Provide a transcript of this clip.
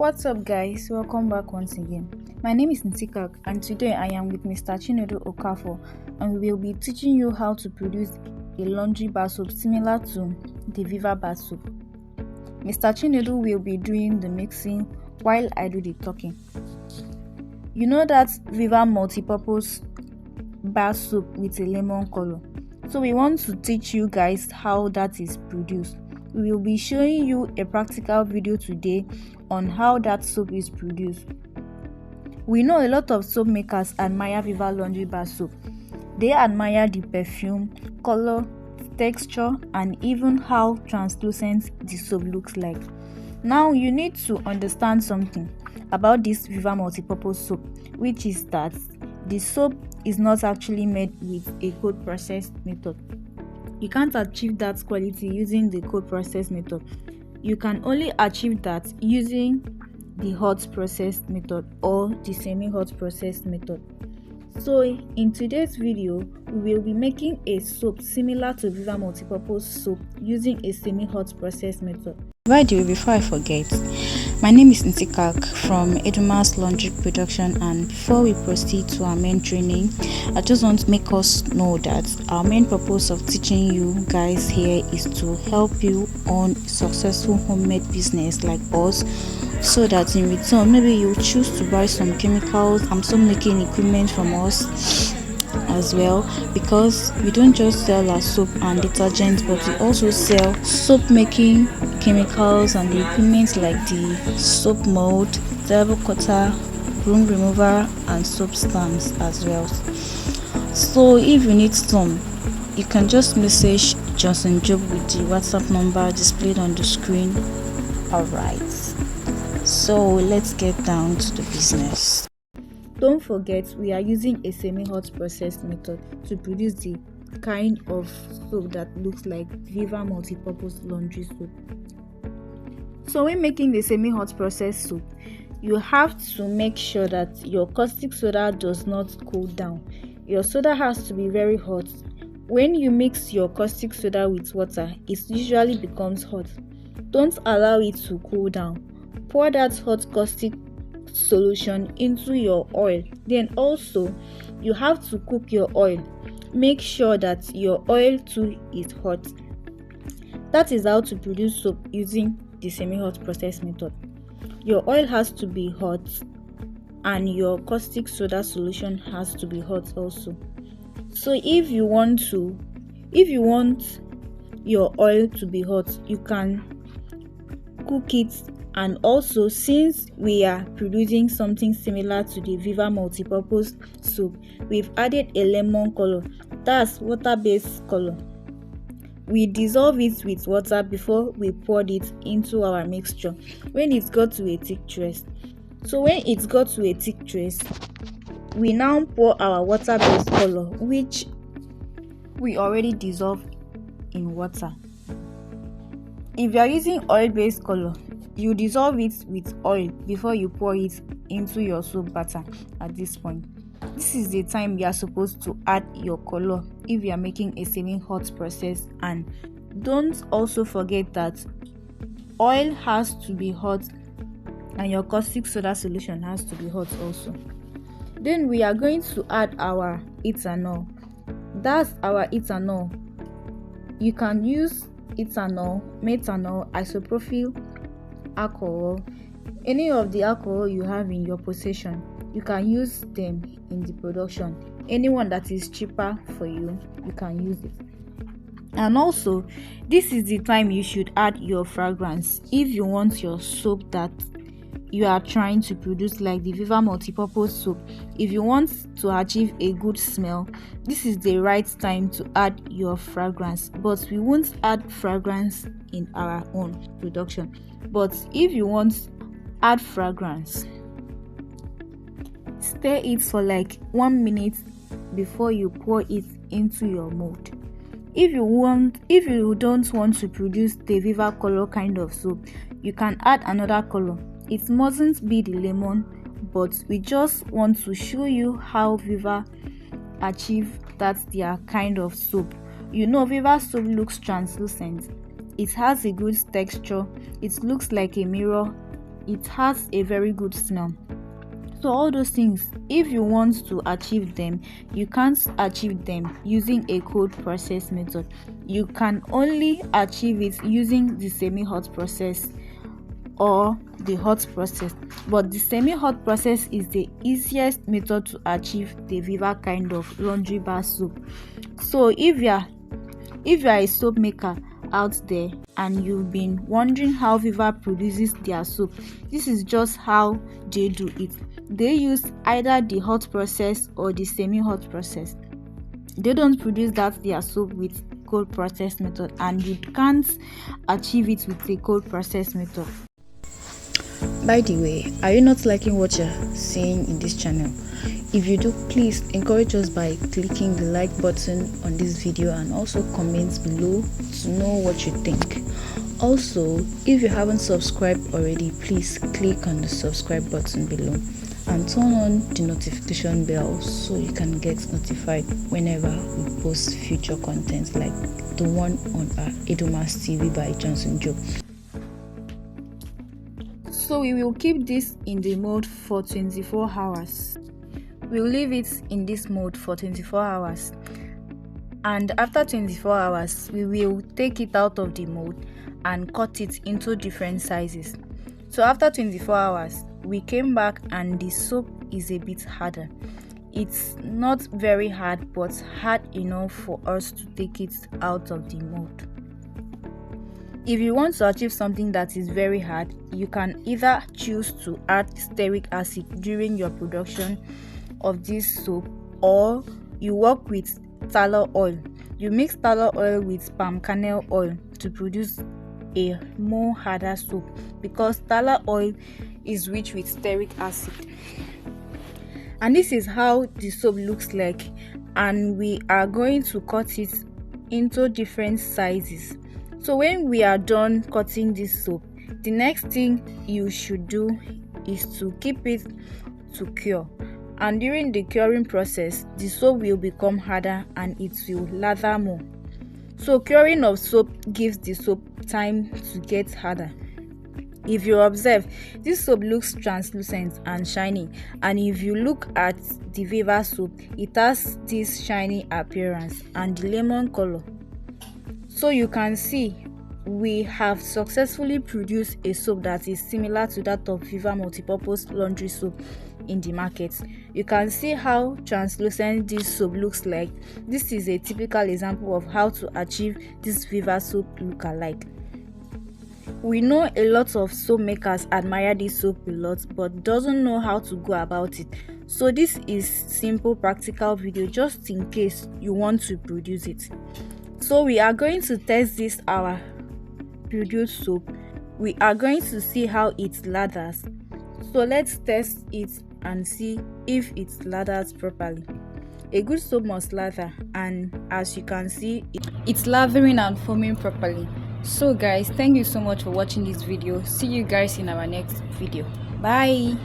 What's up guys, welcome back once again. My name is Ntikak and today I am with Mr. Chinedu Okafor and we will be teaching you how to produce a laundry bar soap similar to the Viva bar soap. Mr. Chinedu will be doing the mixing while I do the talking. You know that Viva multi-purpose bar soap with a lemon color. So we want to teach you guys how that is produced. We will be showing you a practical video today on how that soap is produced. We know a lot of soap makers admire Viva laundry bar soap. They admire the perfume, color, texture, and even how translucent the soap looks like. Now you need to understand something about this Viva multi-purpose soap, which is that the soap is not actually made with a cold process method. You can't achieve that quality using the cold process method. You can only achieve that using the hot process method or the semi-hot process method. So in today's video, we will be making a soap similar to Viva multi-purpose soap using a semi-hot process method. By the way, before I forget, my name is Ntikak from Eduma's Laundry Production, and before we proceed to our main training, I just want to make us know that our main purpose of teaching you guys here is to help you on a successful homemade business like us, so that in return maybe you choose to buy some chemicals and some making equipment from us as well, because we don't just sell our soap and detergents, but we also sell soap making chemicals and the equipment like the soap mold, table cutter, broom remover, and soap stamps as well. So if you need some, you can just message Johnson Job with the WhatsApp number displayed on the screen. Alright, so let's get down to the business. Don't forget, we are using a semi-hot process method to produce the kind of soap that looks like Viva multi-purpose laundry soap. So when making the semi-hot process soap, you have to make sure that your caustic soda does not cool down. Your soda has to be very hot. When you mix your caustic soda with water, it usually becomes hot. Don't allow it to cool down. Pour that hot caustic solution into your oil. Then also you have to cook your oil. Make sure that your oil too is hot. That is how to produce soap using the semi-hot process method. Your oil has to be hot and your caustic soda solution has to be hot also. So if you want your oil to be hot, you can cook it. And also, since we are producing something similar to the Viva multi-purpose soap, we've added a lemon color. That's water-based color. We dissolve it with water before we poured it into our mixture when it's got to a thick trace. So when it's got to a thick trace, we now pour our water-based color, which we already dissolved in water. If you are using oil-based color, you dissolve it with oil before you pour it into your soap batter. At this point, this is the time you are supposed to add your color if you are making a semi-hot process. And don't also forget that oil has to be hot and your caustic soda solution has to be hot also. Then we are going to add our ethanol. That's our ethanol. You can use ethanol, methanol, isopropyl alcohol, any of the alcohol you have in your possession. You can use them in the production. Anyone that is cheaper for you, you can use it. And also, this is the time you should add your fragrance. If you want your soap that you are trying to produce like the Viva multi-purpose soap, if you want to achieve a good smell, this is the right time to add your fragrance. But we won't add fragrance in our own production. But if you want to add fragrance, stir it for like 1 minute before you pour it into your mold. If you don't want to produce the Viva color kind of soap, you can add another color. It mustn't be the lemon, but we just want to show you how Viva achieve that their kind of soap. You know, Viva soap looks translucent. It has a good texture. It looks like a mirror it has a very good smell. So all those things, if you want to achieve them, you can't achieve them using a cold process method. You can only achieve it using the semi-hot process or the hot process. But the semi-hot process is the easiest method to achieve the Viva kind of laundry bar soap. So if you are a soap maker out there and you've been wondering how Viva produces their soap, this is just how they do it. They use either the hot process or the semi-hot process. They don't produce their soap with cold process method, and you can't achieve it with the cold process method. By the way, are you not liking what you're seeing in this channel? If you do, please encourage us by clicking the like button on this video and also comment below to know what you think. Also, if you haven't subscribed already, please click on the subscribe button below and turn on the notification bell so you can get notified whenever we post future content like the one on our Edumas TV by Johnson Joe. So we will keep this in the mode for 24 hours. We'll leave it in this mode for 24 hours. And after 24 hours, we will take it out of the mode and cut it into different sizes. So after 24 hours, we came back and the soap is a bit harder. It's not very hard, but hard enough for us to take it out of the mode. If you want to achieve something that is very hard, you can either choose to add stearic acid during your production of this soap, or you work with tallow oil. You mix tallow oil with palm kernel oil to produce a more harder soap, because tallow oil is rich with stearic acid. And this is how the soap looks like, and we are going to cut it into different sizes. So when we are done cutting this soap, the next thing you should do is to keep it to cure. And during the curing process, the soap will become harder and it will lather more. So curing of soap gives the soap time to get harder. If you observe, this soap looks translucent and shiny, and if you look at the Viva soap, it has this shiny appearance and the lemon color. So you can see we have successfully produced a soap that is similar to that of Viva multipurpose laundry soap in the market. You can see how translucent this soap looks like. This is a typical example of how to achieve this Viva soap look-alike. We know a lot of soap makers admire this soap a lot but doesn't know how to go about it. So this is simple practical video just in case you want to produce it. So we are going to test this our produced soap. We are going to see how it lathers. So let's test it and see if it lathers properly. A good soap must lather, and as you can see, it's lathering and foaming properly. So guys, thank you so much for watching this video. See you guys in our next video. Bye.